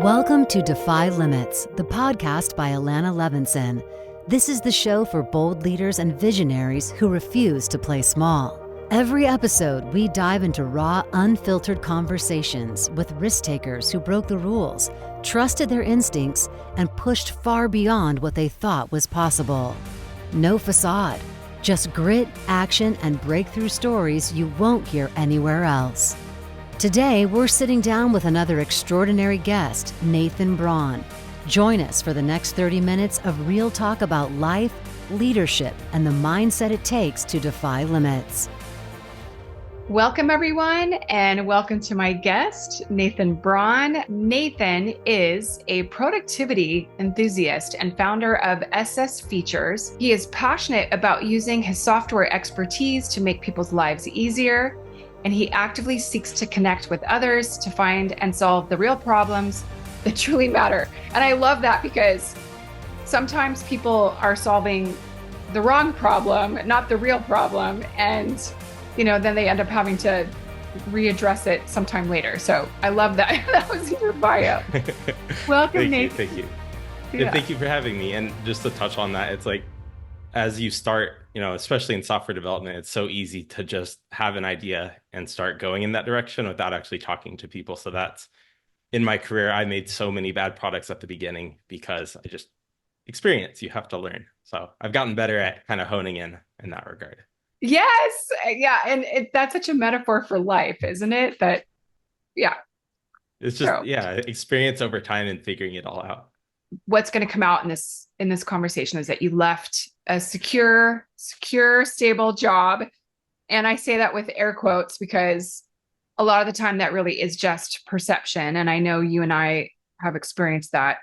Welcome to Defy Limits, the podcast by Alanna Levinson. This is the show for bold leaders and visionaries who refuse to play small. Every episode, we dive into raw, unfiltered conversations with risk takers who broke the rules, trusted their instincts, and pushed far beyond what they thought was possible. No facade, just grit, action, and breakthrough stories you won't hear anywhere else. Today, we're sitting down with another extraordinary guest, Nathan Braun. Join us for the next 30 minutes of real talk about life, leadership, and the mindset it takes to defy limits. Welcome, everyone, and welcome to my guest, Nathan Braun. Nathan is a productivity enthusiast and founder of SS Features. He is passionate about using his software expertise to make people's lives easier, and he actively seeks to connect with others to find and solve the real problems that truly matter. And I love that because sometimes people are solving the wrong problem, not the real problem, and then they end up having to readdress it sometime later. So I love that. That was in your bio. Welcome, Nate. Thank you. Yeah. Thank you for having me. And just to touch on that, it's like, as you start, especially in software development, it's so easy to just have an idea and start going in that direction without actually talking to people. So that's, in my career, I made so many bad products at the beginning because I just experience, you have to learn. So I've gotten better at kind of honing in that regard. Yes. Yeah. And that's such a metaphor for life, isn't it? It's just, experience over time and figuring it all out. What's going to come out in this conversation is that you left a secure, stable job. And I say that with air quotes because a lot of the time that really is just perception. And I know you and I have experienced that.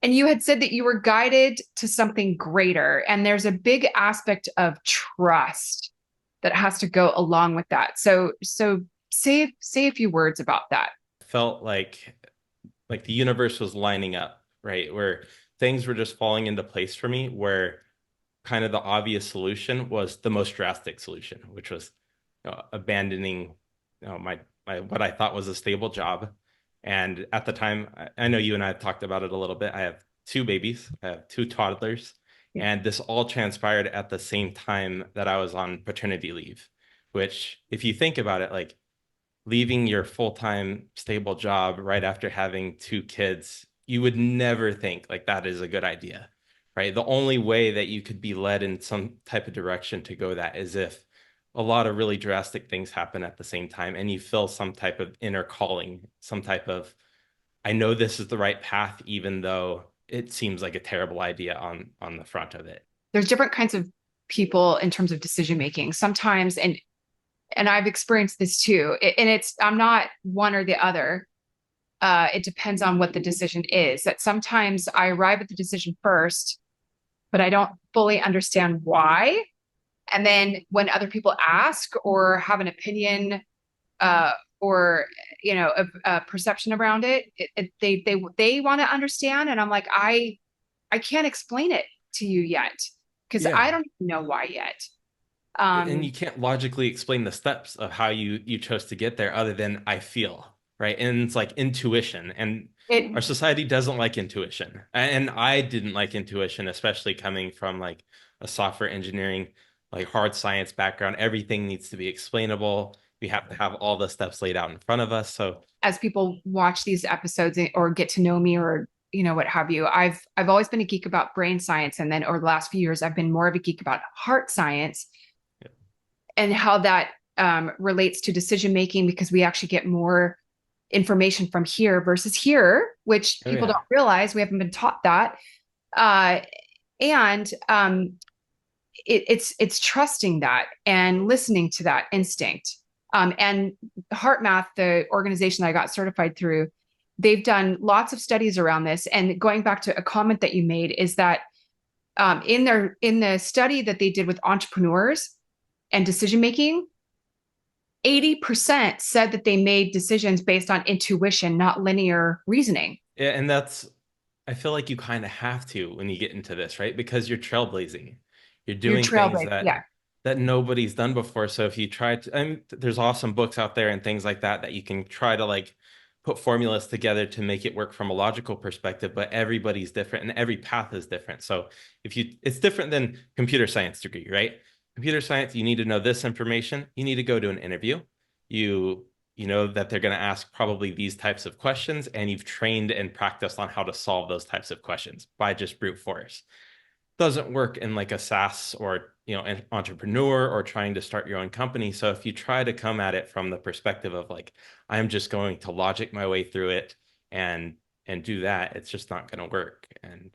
And you had said that you were guided to something greater. And there's a big aspect of trust that has to go along with that. So say a few words about that. Felt like the universe was lining up, right? Where things were just falling into place for me, where kind of the obvious solution was the most drastic solution, which was abandoning my what I thought was a stable job. And at the time, I know you and I have talked about it a little bit. I have 2 babies, I have 2 toddlers, and this all transpired at the same time that I was on paternity leave, which, if you think about it, like leaving your full-time stable job right after having 2 kids, you would never think like that is a good idea, right? The only way that you could be led in some type of direction to go that is if a lot of really drastic things happen at the same time and you feel some type of inner calling, some type of, I know this is the right path, even though it seems like a terrible idea on the front of it. There's different kinds of people in terms of decision-making sometimes. And I've experienced this too. I'm not one or the other. It depends on what the decision is. That sometimes I arrive at the decision first, but I don't fully understand why. And then when other people ask or have an opinion or a perception around it, they want to understand, and I'm like, I can't explain it to you yet because I don't know why yet. And you can't logically explain the steps of how you chose to get there other than I feel, right? And it's like intuition, and our society doesn't like intuition, and I didn't like intuition, especially coming from like a software engineering, like hard science background. Everything needs to be explainable. We have to have all the steps laid out in front of us. So as people watch these episodes or get to know me or what have you, I've always been a geek about brain science, and then over the last few years I've been more of a geek about heart science and how that relates to decision making, because we actually get more information from here versus here, which people don't realize. We haven't been taught that. It's trusting that and listening to that instinct. And Heart Math, the organization that I got certified through, they've done lots of studies around this. And going back to a comment that you made is that in the study that they did with entrepreneurs and decision making, 80% said that they made decisions based on intuition, not linear reasoning. Yeah, and I feel like you kind of have to when you get into this, right? Because you're trailblazing. You're doing things that nobody's done before. So if you try to, there's awesome books out there and things like that you can try to like put formulas together to make it work from a logical perspective, but everybody's different and every path is different. So it's different than computer science degree, right? Computer science, you need to know this information. You need to go to an interview. You know that they're going to ask probably these types of questions, and you've trained and practiced on how to solve those types of questions by just brute force. Doesn't work in like a SaaS or an entrepreneur or trying to start your own company. So if you try to come at it from the perspective of like, I'm just going to logic my way through it and do that, it's just not going to work. And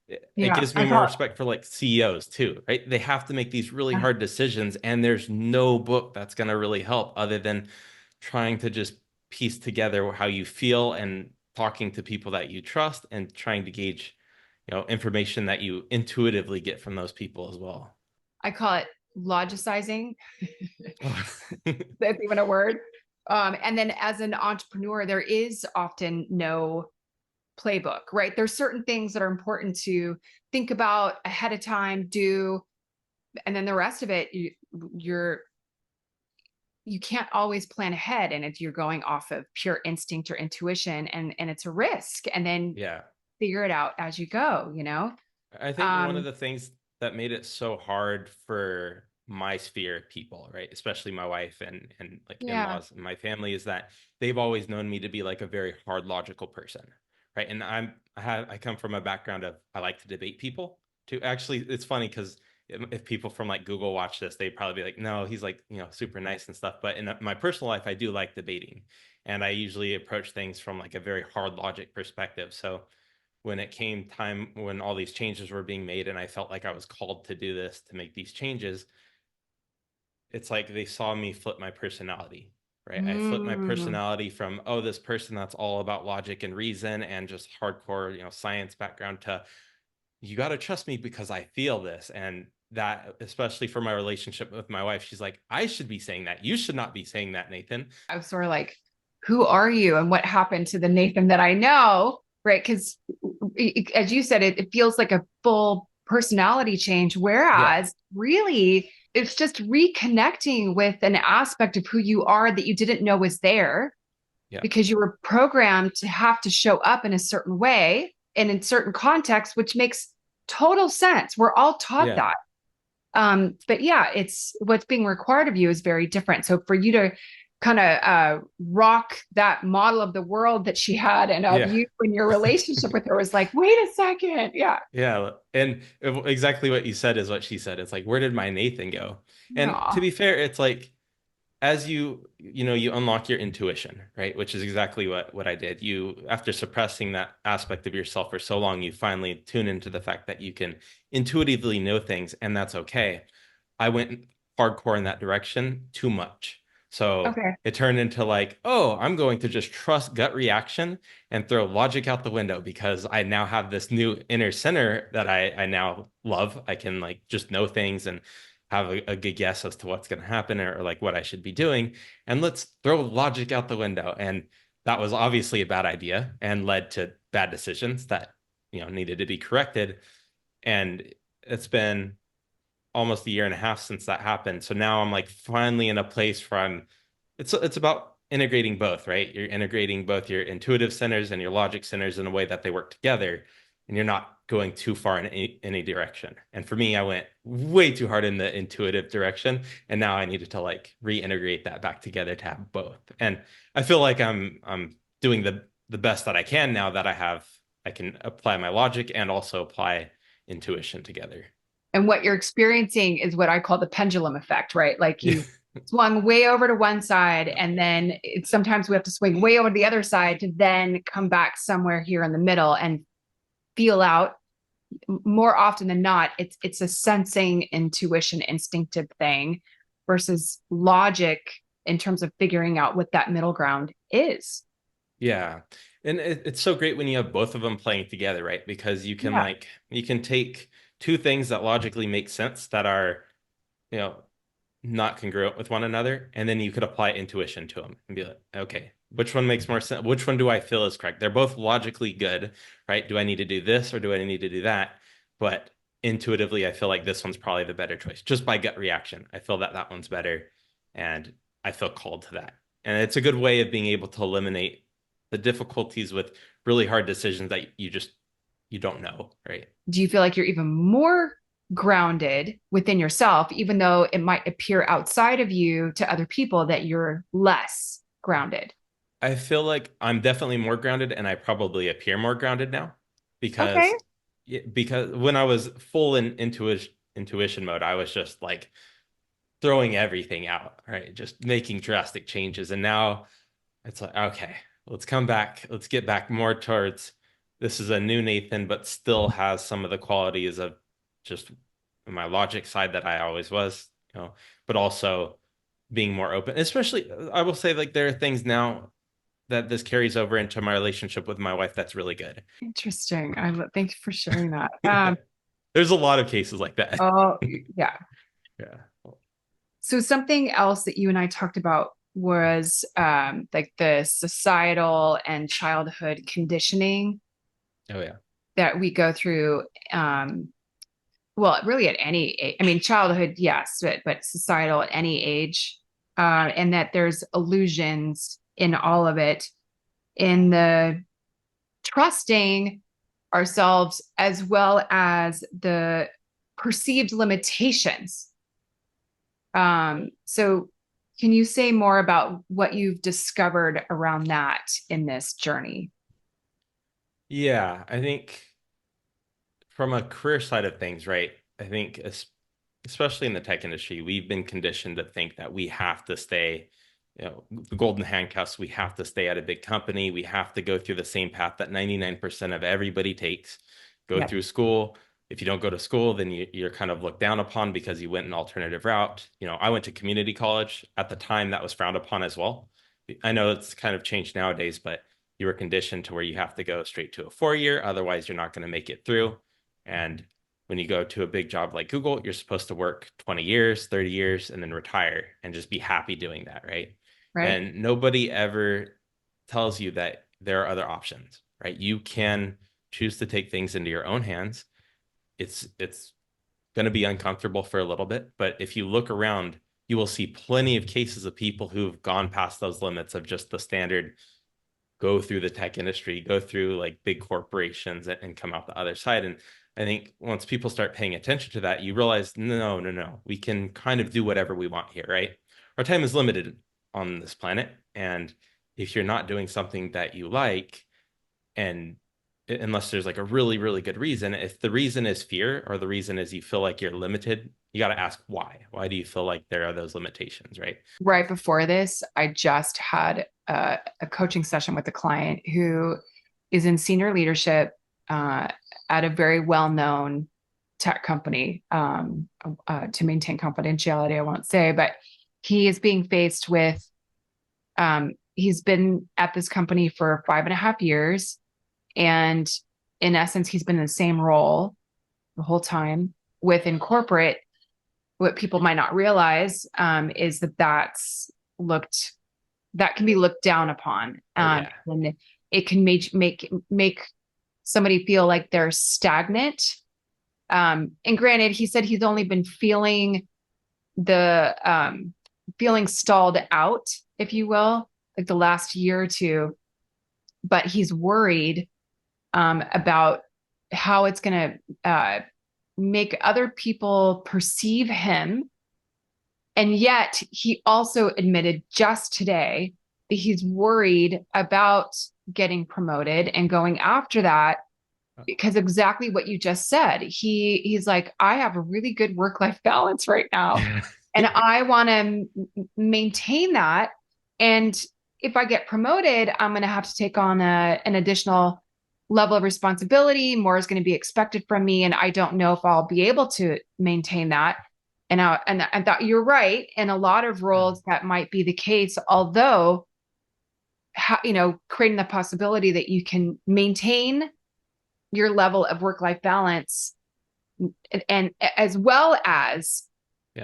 it Yeah, gives me more respect for like CEOs too, right? They have to make these really hard decisions, and there's no book that's going to really help other than trying to just piece together how you feel and talking to people that you trust and trying to gauge information that you intuitively get from those people as well. I call it logicizing. That's even a word. And then as an entrepreneur, there is often no playbook, right? There's certain things that are important to think about ahead of time, do, and then the rest of it, you can't always plan ahead, and if you're going off of pure instinct or intuition, and it's a risk, and then figure it out as you go, I think one of the things that made it so hard for my sphere of people, right, especially my wife and like in-laws and my family, is that they've always known me to be like a very hard logical person, right? And I come from a background of, I like to debate people too. Actually, it's funny because if people from like Google watch this, they'd probably be like, no, he's like, super nice and stuff. But in my personal life, I do like debating, and I usually approach things from like a very hard logic perspective. So when it came time, when all these changes were being made and I felt like I was called to do this, to make these changes, it's like they saw me flip my personality, right? I flipped my personality from, this person that's all about logic and reason and just hardcore, science background, to, you got to trust me because I feel this. And that, especially for my relationship with my wife, she's like, I should be saying that. You should not be saying that, Nathan. I was sort of like, who are you and what happened to the Nathan that I know? Right. Because as you said, it feels like a full personality change, whereas really it's just reconnecting with an aspect of who you are that you didn't know was there because you were programmed to have to show up in a certain way and in certain contexts, which makes total sense. We're all taught that. But it's what's being required of you is very different. So for you to kind of rock that model of the world that she had and of you and your relationship with her was like, wait a second. Yeah. And exactly what you said is what she said. It's like, where did my Nathan go? And to be fair, it's like, as you unlock your intuition, right? Which is exactly what I did. After suppressing that aspect of yourself for so long, you finally tune into the fact that you can intuitively know things, and that's okay. I went hardcore in that direction too much. So it turned into like, I'm going to just trust gut reaction and throw logic out the window because I now have this new inner center that I now love. I can like just know things and have a good guess as to what's going to happen or like what I should be doing. And let's throw logic out the window. And that was obviously a bad idea and led to bad decisions that, needed to be corrected. And it's been almost a year and a half since that happened. So now I'm like finally in a place where it's about integrating both, right? You're integrating both your intuitive centers and your logic centers in a way that they work together, and you're not going too far in any direction. And for me, I went way too hard in the intuitive direction, and now I needed to like reintegrate that back together to have both. And I feel like I'm doing the best that I can now that I can apply my logic and also apply intuition together. And what you're experiencing is what I call the pendulum effect, right? Like you swung way over to one side, and then sometimes we have to swing way over to the other side to then come back somewhere here in the middle and feel out. More often than not, it's a sensing, intuition, instinctive thing versus logic in terms of figuring out what that middle ground is. Yeah. And it's so great when you have both of them playing together, right? Because you can you can take two things that logically make sense that are, not congruent with one another. And then you could apply intuition to them and be like, okay, which one makes more sense? Which one do I feel is correct? They're both logically good, right? Do I need to do this or do I need to do that? But intuitively, I feel like this one's probably the better choice. Just by gut reaction, I feel that one's better. And I feel called to that. And it's a good way of being able to eliminate the difficulties with really hard decisions that you don't know, right? Do you feel like you're even more grounded within yourself, even though it might appear outside of you to other people that you're less grounded? I feel like I'm definitely more grounded, and I probably appear more grounded now Okay. because when I was full in intuition mode, I was just like throwing everything out, right? Just making drastic changes. And now it's like, okay, let's come back. Let's get back more towards this is a new Nathan, but still has some of the qualities of just my logic side that I always was, but also being more open. Especially, I will say, like, there are things now that this carries over into my relationship with my wife that's really good. Interesting. Thank you for sharing that. There's a lot of cases like that. Oh, yeah. Yeah. So something else that you and I talked about was like the societal and childhood conditioning Oh, yeah. that we go through. Well, really at any age. I mean, childhood, yes, but societal at any age, and that there's illusions in all of it, in the trusting ourselves as well as the perceived limitations. So can you say more about what you've discovered around that in this journey? Yeah, I think from a career side of things, right? I think especially in the tech industry, we've been conditioned to think that we have to stay, the golden handcuffs, we have to stay at a big company. We have to go through the same path that 99% of everybody takes, go through school. If you don't go to school, then you're kind of looked down upon because you went an alternative route. I went to community college. At the time, that was frowned upon as well. I know it's kind of changed nowadays, but you were conditioned to where you have to go straight to a 4-year. Otherwise, you're not going to make it through. And when you go to a big job like Google, you're supposed to work 20 years, 30 years, and then retire and just be happy doing that, right? Right. And nobody ever tells you that there are other options, right? You can choose to take things into your own hands. It's going to be uncomfortable for a little bit, but if you look around, you will see plenty of cases of people who've gone past those limits of just the standard go through the tech industry, go through like big corporations and come out the other side. And I think once people start paying attention to that, you realize, no, we can kind of do whatever we want here, right? Our time is limited on this planet. And if you're not doing something that you like, and unless there's like a really, really good reason, if the reason is fear or the reason is you feel like you're limited, you got to ask why. Why do you feel like there are those limitations, right? Right before this, I just had a coaching session with a client who is in senior leadership at a very well-known tech company. To maintain confidentiality, I won't say, but he is being faced with, he's been at this company for 5.5 years. And in essence, he's been in the same role the whole time within corporate. What people might not realize is that can be looked down upon. And it can make somebody feel like they're stagnant. And granted, he said he's only been feeling stalled out, if you will, like the last year or two, but he's worried about how it's going to make other people perceive him. And yet he also admitted just today that he's worried about getting promoted and going after that, because exactly what you just said, he's like, I have a really good work-life balance right now. And I want to maintain that. And if I get promoted, I'm going to have to take on an additional level of responsibility. More is going to be expected from me. And I don't know if I'll be able to maintain that. And I thought you're right. In a lot of roles, that might be the case, although, creating the possibility that you can maintain your level of work-life balance and as well as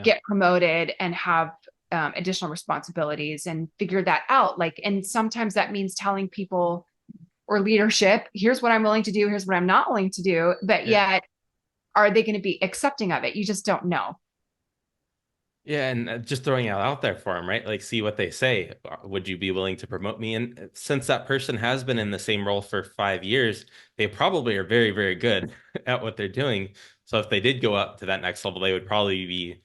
get promoted and have additional responsibilities and figure that out. And sometimes that means telling people or leadership, here's what I'm willing to do, here's what I'm not willing to do, but yet are they going to be accepting of it? You just don't know. Yeah, and just throwing it out there for them, right? Like, see what they say. Would you be willing to promote me? And since that person has been in the same role for 5 years, they probably are very, very good at what they're doing. So if they did go up to that next level, they would probably be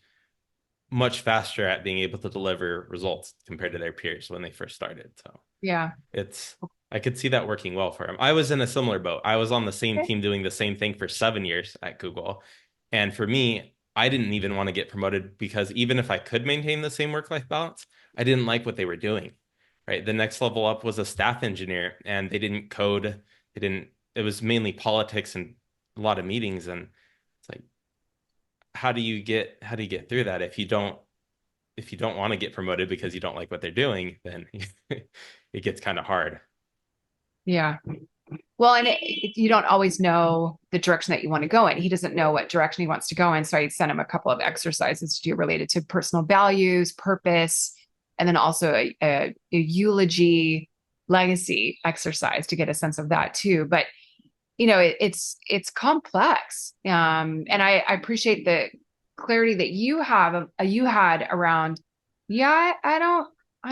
much faster at being able to deliver results compared to their peers when they first started. So Yeah. it's, I could see that working well for him. I was in a similar boat. I was on the same Okay. team doing the same thing for 7 years at Google. And for me, I didn't even want to get promoted because even if I could maintain the same work-life balance, I didn't like what they were doing. Right. The next level up was a staff engineer and they didn't code. It was mainly politics and a lot of meetings. And it's like, how do you get through that if you don't want to get promoted because you don't like what they're doing, then it gets kind of hard. Yeah. Well, and you don't always know the direction that you want to go in. He doesn't know what direction he wants to go in. So I sent him a couple of exercises to do related to personal values, purpose, and then also a eulogy legacy exercise to get a sense of that too. But it's complex. And I appreciate the clarity that you had around, yeah, I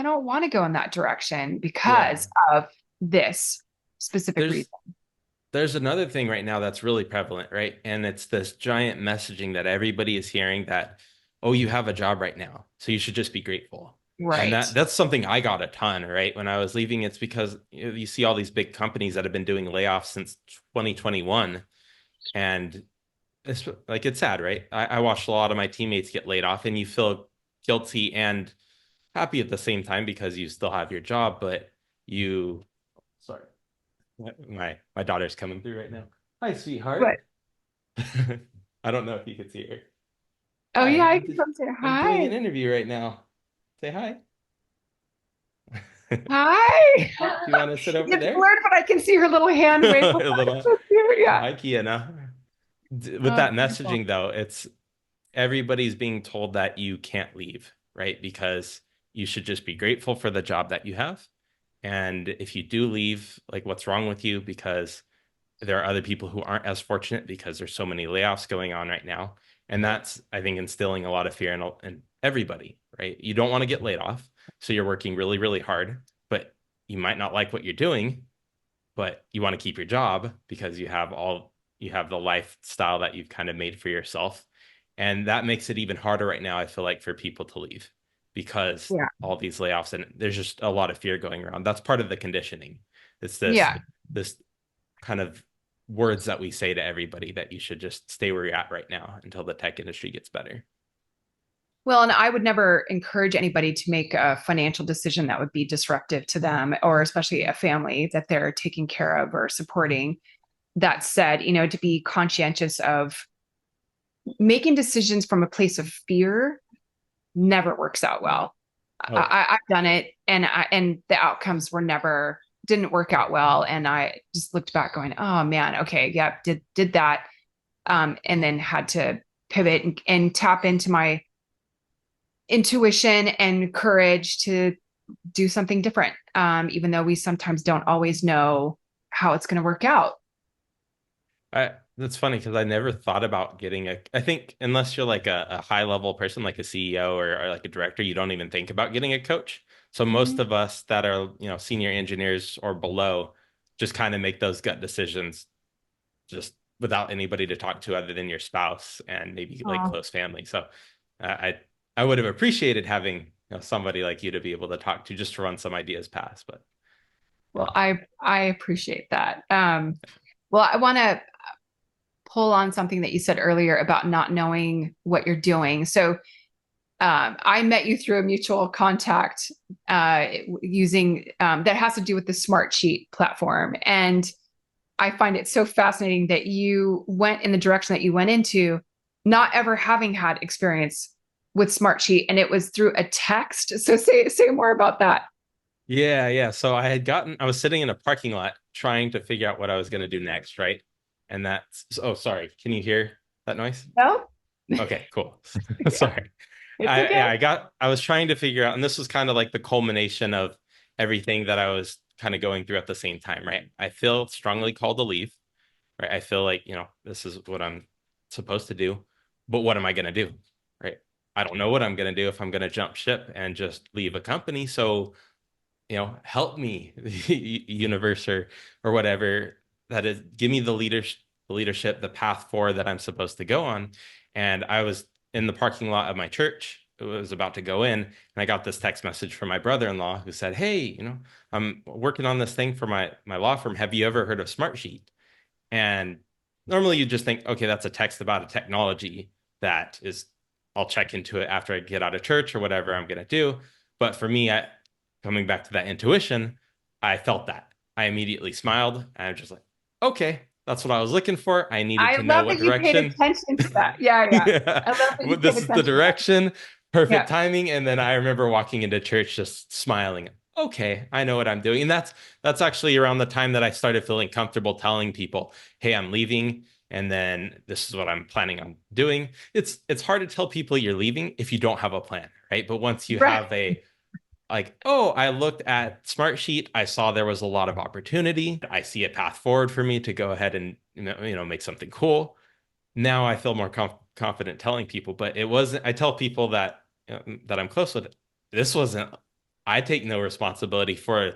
don't want to go in that direction Yeah. because of this specific reason. There's there's another thing right now that's really prevalent, right? And it's this giant messaging that everybody is hearing that, oh, you have a job right now, so you should just be grateful. And Right. that's something I got a ton, right? When I was leaving, it's because you see all these big companies that have been doing layoffs since 2021. And it's like, it's sad, right? I watched a lot of my teammates get laid off, and you feel guilty and happy at the same time because you still have your job, but you, sorry, my daughter's coming through right now. Hi, But sweetheart. I don't know if you could see her. oh Hi, yeah, I can come say I'm doing hi. an interview right now. Say hi. Hi. Do you want to sit over It's there? blurred, but I can see her little hand wave. A little. Yeah. Hi, Kiana. With Oh, that beautiful. messaging, though, it's everybody's being told that you can't leave, right? Because you should just be grateful for the job that you have. And if you do leave, like, what's wrong with you? Because there are other people who aren't as fortunate because there's so many layoffs going on right now. And that's, I think, instilling a lot of fear in everybody, right? You don't want to get laid off. So you're working really, really hard, but you might not like what you're doing, but you want to keep your job because you have the lifestyle that you've kind of made for yourself. And that makes it even harder right now, I feel like, for people to leave because Yeah. all these layoffs and there's just a lot of fear going around. That's part of the conditioning. It's Yeah. this kind of words that we say to everybody that you should just stay where you're at right now until the tech industry gets better. Well, and I would never encourage anybody to make a financial decision that would be disruptive to them, or especially a family that they're taking care of or supporting. That said, to be conscientious of making decisions from a place of fear never works out well. Oh, I've done it, and the outcomes didn't work out well, and I just looked back, going, "Oh man, okay, yeah, did that," and then had to pivot and tap into my intuition and courage to do something different, even though we sometimes don't always know how it's going to work out. that's funny because I never thought about getting I think unless you're like a high level person, like a CEO or like a director, you don't even think about getting a coach. So most Mhm. of us that are, senior engineers or below just kind of make those gut decisions just without anybody to talk to other than your spouse and maybe like Oh, close family. So I would have appreciated having, somebody like you to be able to talk to just to run some ideas past, but well, I appreciate that. Well, I want to pull on something that you said earlier about not knowing what you're doing. So I met you through a mutual contact using that has to do with the Smartsheet platform. And I find it so fascinating that you went in the direction that you went into, not ever having had experience with Smartsheet, and it was through a text. So say more about that. yeah. So I was sitting in a parking lot trying to figure out what I was going to do next, right? And oh, sorry. Can you hear that noise? No, Okay, cool. yeah, Sorry. it's okay. I was trying to figure out, and this was kind of like the culmination of everything that I was kind of going through at the same time, right? I feel strongly called to leave, right? I feel like, this is what I'm supposed to do, but what am I going to do? Right? I don't know what I'm going to do if I'm going to jump ship and just leave a company. So, help me, universe or whatever that is, give me the leadership, the path forward that I'm supposed to go on. And I was in the parking lot of my church. It was about to go in, and I got this text message from my brother-in-law who said, "Hey, I'm working on this thing for my law firm. Have you ever heard of Smartsheet?" And normally you just think, okay, that's a text about a technology that is, I'll check into it after I get out of church or whatever I'm going to do. But for me, coming back to that intuition, I felt that. I immediately smiled. And I'm just like, okay, that's what I was looking for. I needed to know what You paid direction. attention to that. Yeah. Yeah. I love that you Well, paid this is the attention to that. direction, perfect Yeah. timing. And then I remember walking into church just smiling. Okay, I know what I'm doing. And that's actually around the time that I started feeling comfortable telling people, hey, I'm leaving. And then this is what I'm planning on doing. It's hard to tell people you're leaving if you don't have a plan, right? But once you Right. have I looked at Smartsheet, I saw there was a lot of opportunity. I see a path forward for me to go ahead and make something cool. Now I feel more confident telling people, but it wasn't. I tell people that that I'm close with. This wasn't. I take no responsibility for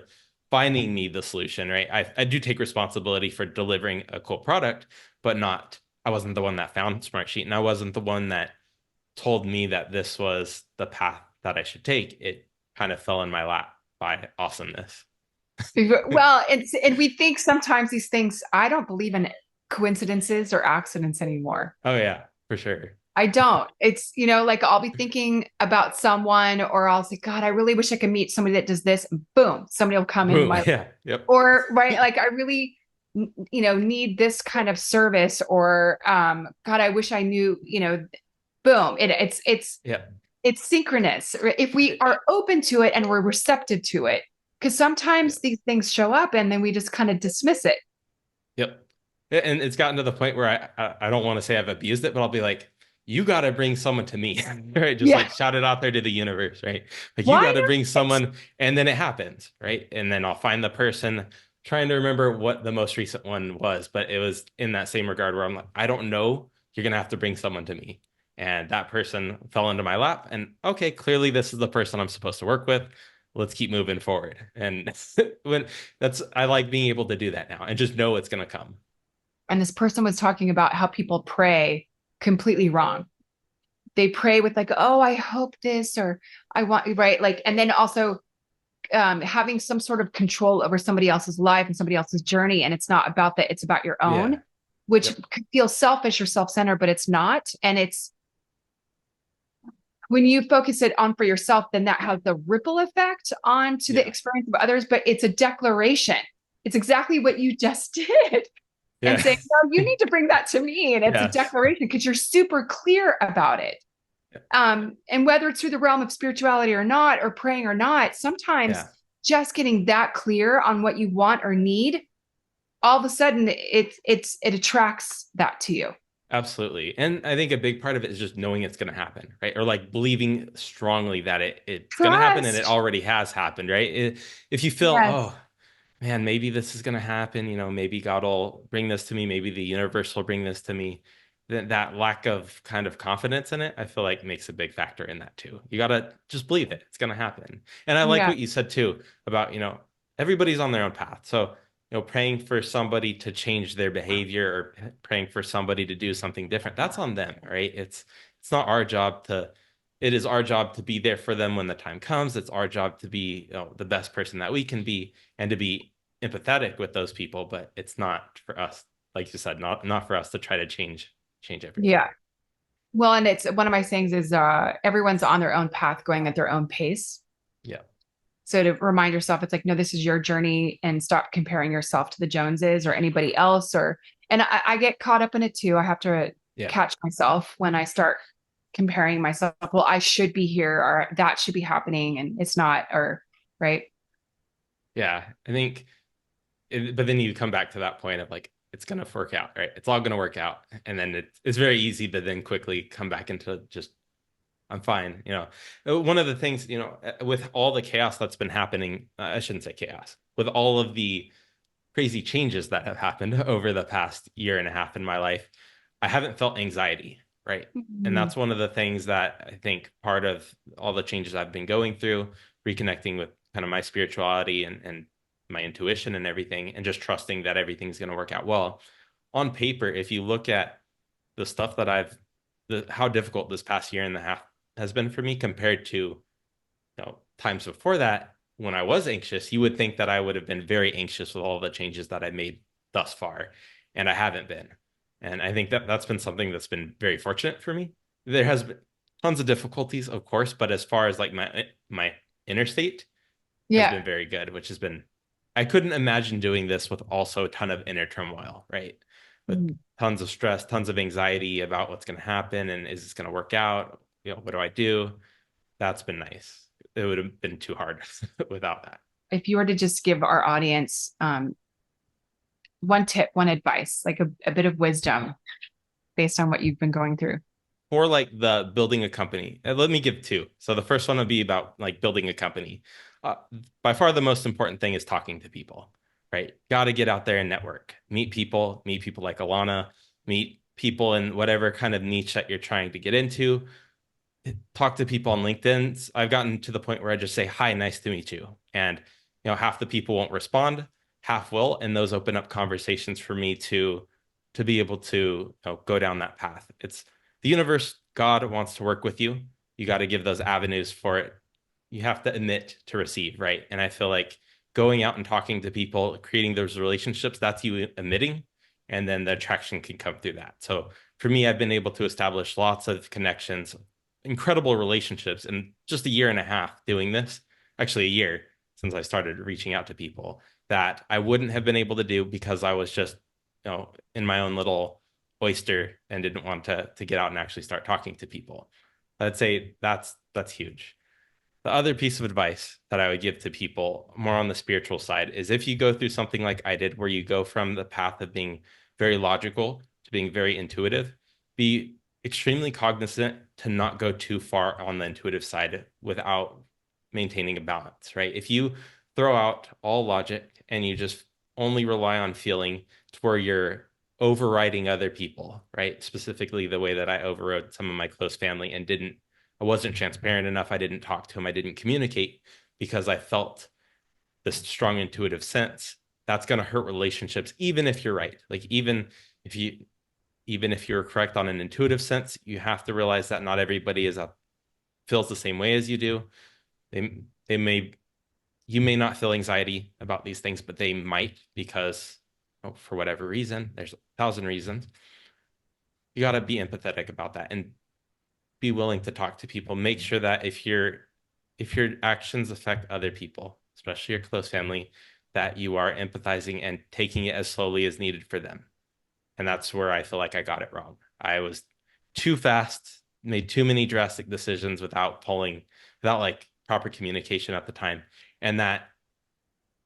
finding me the solution, right? I do take responsibility for delivering a cool product, but not. I wasn't the one that found Smartsheet, and I wasn't the one that told me that this was the path that I should take. It kind of fell in my lap by awesomeness. Well, and we think sometimes these things, I don't believe in coincidences or accidents anymore. Oh yeah, for sure. I don't. It's, like I'll be thinking about someone or I'll say, God, I really wish I could meet somebody that does this. And boom, somebody will come into my Yeah, yep. Or right, like I really, need this kind of service or God, I wish I knew, boom. Yeah. It's synchronous. If we are open to it and we're receptive to it, because sometimes these things show up and then we just kind of dismiss it. Yep. And it's gotten to the point where I don't want to say I've abused it, but I'll be like, you got to bring someone to me, right? Just like shout it out there to the universe, right? Like you got to bring someone, and then it happens, right? And then I'll find the person, trying to remember what the most recent one was, but it was in that same regard where I'm like, I don't know, you're going to have to bring someone to me. And that person fell into my lap, and okay, clearly this is the person I'm supposed to work with. Let's keep moving forward. And I like being able to do that now and just know it's going to come. And this person was talking about how people pray completely wrong. They pray with like, oh, I hope this, or I want, right? Like, and then also having some sort of control over somebody else's life and somebody else's journey. And it's not about that. It's about your own, which could feel selfish or self-centered, but it's not. And it's, when you focus it on for yourself, then that has the ripple effect onto the experience of others, but it's a declaration. It's exactly what you just did. And saying, no, you need to bring that to me. And it's a declaration because you're super clear about it. And whether it's through the realm of spirituality or not, or praying or not, sometimes just getting that clear on what you want or need, all of a sudden it attracts that to you. Absolutely. And I think a big part of it is just knowing it's going to happen, right? Or like believing strongly that it's going to happen, and it already has happened, right? If you feel, oh, man, maybe this is going to happen, maybe God will bring this to me, maybe the universe will bring this to me, then that lack of kind of confidence in it, I feel like makes a big factor in that too. You got to just believe it. It's going to happen. And I like what you said too about, everybody's on their own path. So, praying for somebody to change their behavior or praying for somebody to do something different, that's on them, right? It's not our job it is our job to be there for them when the time comes. It's our job to be the best person that we can be and to be empathetic with those people, but it's not for us, like you said, not for us to try to change everything. Yeah. Well, and it's one of my sayings is everyone's on their own path, going at their own pace. Yeah. So to remind yourself, it's like, no, this is your journey, and stop comparing yourself to the Joneses or anybody else. And I get caught up in it too. I have to catch myself when I start comparing myself. Well, I should be here, or that should be happening, and it's not, or right. Yeah. I think, but then you come back to that point of like, it's going to work out, right? It's all going to work out. And then it's very easy to then quickly come back into just, I'm fine. One of the things, with all the chaos that's been happening, I shouldn't say chaos, with all of the crazy changes that have happened over the past year and a half in my life, I haven't felt anxiety. right? And Mhm. that's one of the things that I think part of all the changes I've been going through, reconnecting with kind of my spirituality and my intuition and everything, and just trusting that everything's going to work out well. On paper, if you look at the stuff that how difficult this past year and a half has been for me compared to, times before that when I was anxious, you would think that I would have been very anxious with all the changes that I made thus far, and I haven't been. And I think that that's been something that's been very fortunate for me. There has been tons of difficulties, of course, but as far as like my inner state has Yeah. been very good, which has been, I couldn't imagine doing this with also a ton of inner turmoil, right? With Mhm. tons of stress, tons of anxiety about what's going to happen and is this going to work out? What do I do? That's been nice. It would have been too hard without that. If you were to just give our audience one tip, one advice, like a bit of wisdom based on what you've been going through. For like the building a company, let me give two. So the first one would be about like building a company. Uh, by far, the most important thing is talking to people, right? Got to get out there and network, meet people like Alanna, meet people in whatever kind of niche that you're trying to get into. Talk to people on LinkedIn. I've gotten to the point where I just say, hi, nice to meet you. And, half the people won't respond, half will. And those open up conversations for me to be able to go down that path. It's the universe. God wants to work with you. You got to give those avenues for it. You have to emit to receive, right? And I feel like going out and talking to people, creating those relationships, that's you emitting. And then the attraction can come through that. So for me, I've been able to establish lots of connections, incredible relationships in just a year and a half doing this. Actually, a year since I started reaching out to people that I wouldn't have been able to do because I was just, in my own little oyster and didn't want to get out and actually start talking to people. I'd say that's huge. The other piece of advice that I would give to people more on the spiritual side is if you go through something like I did, where you go from the path of being very logical to being very intuitive, be extremely cognizant to not go too far on the intuitive side without maintaining a balance, right? If you throw out all logic and you just only rely on feeling to where you're overriding other people, right? Specifically the way that I overrode some of my close family and I wasn't transparent enough. I didn't talk to him. I didn't communicate because I felt this strong intuitive sense. That's going to hurt relationships, even if you're right. Like if you, even if you're correct on an intuitive sense, you have to realize that not everybody feels the same way as you do. They may, you may not feel anxiety about these things, but they might because for whatever reason, there's 1,000 reasons. You got to be empathetic about that and be willing to talk to people. Make sure that if your actions affect other people, especially your close family, that you are empathizing and taking it as slowly as needed for them. And that's where I feel like I got it wrong. I was too fast, made too many drastic decisions without like proper communication at the time. And that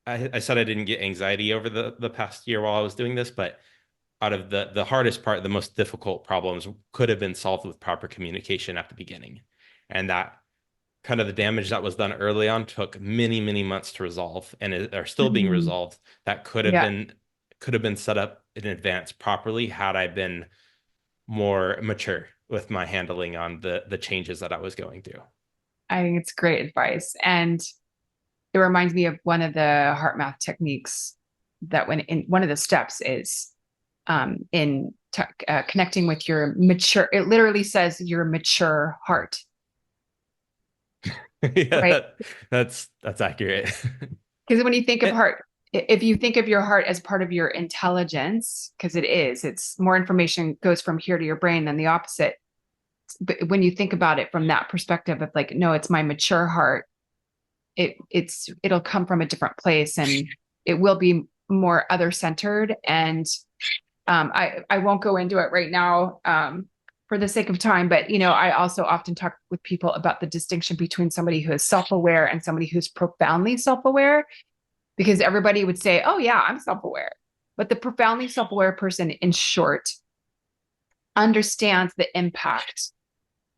I said I didn't get anxiety over the past year while I was doing this, but out of the hardest part, the most difficult problems could have been solved with proper communication at the beginning. And that kind of the damage that was done early on took many, many months to resolve and are still being Mhm. resolved. That Yeah, could have been set up in advance properly had I been more mature with my handling on the changes that I was going through. I think it's great advice. And it reminds me of one of the heart math techniques that when in one of the steps is connecting with your mature, it literally says your mature heart, Yeah, right? that's accurate. Because when you think of It, heart, if you think of your heart as part of your intelligence, because it's more information goes from here to your brain than the opposite. But when you think about it from that perspective of like, no, it's my mature heart, it'll come from a different place and it will be more other centered. And I won't go into it right now for the sake of time, but I also often talk with people about the distinction between somebody who is self-aware and somebody who's profoundly self-aware, because everybody would say, oh yeah, I'm self-aware. But the profoundly self-aware person, in short, understands the impact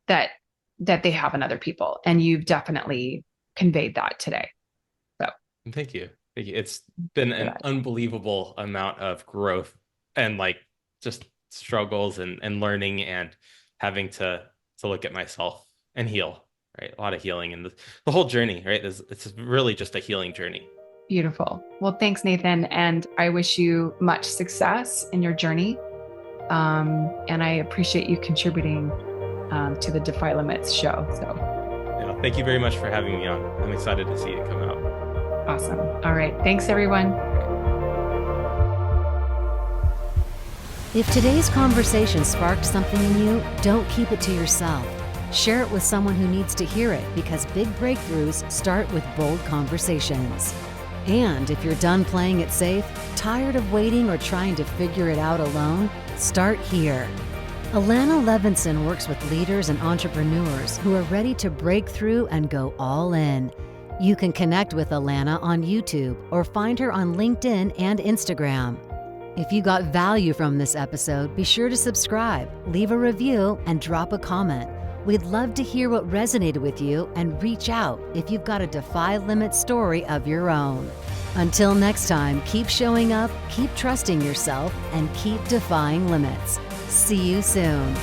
that they have on other people. And you've definitely conveyed that today. So Thank you. Thank you. It's been an unbelievable amount of growth and like just struggles and learning and having to look at myself and heal, right? A lot of healing and the whole journey, right? It's really just a healing journey. Beautiful. Well, thanks, Nathan. And I wish you much success in your journey. And I appreciate you contributing to the Defy Limits show. So thank you very much for having me on. I'm excited to see it come out. Awesome. All right. Thanks, everyone. If today's conversation sparked something in you, don't keep it to yourself. Share it with someone who needs to hear it, because big breakthroughs start with bold conversations. And if you're done playing it safe, tired of waiting or trying to figure it out alone, start here. Alanna Levinson works with leaders and entrepreneurs who are ready to break through and go all in. You can connect with Alanna on YouTube or find her on LinkedIn and Instagram. If you got value from this episode, be sure to subscribe, leave a review, and drop a comment. We'd love to hear what resonated with you, and reach out if you've got a Defy Limits story of your own. Until next time, keep showing up, keep trusting yourself, and keep defying limits. See you soon.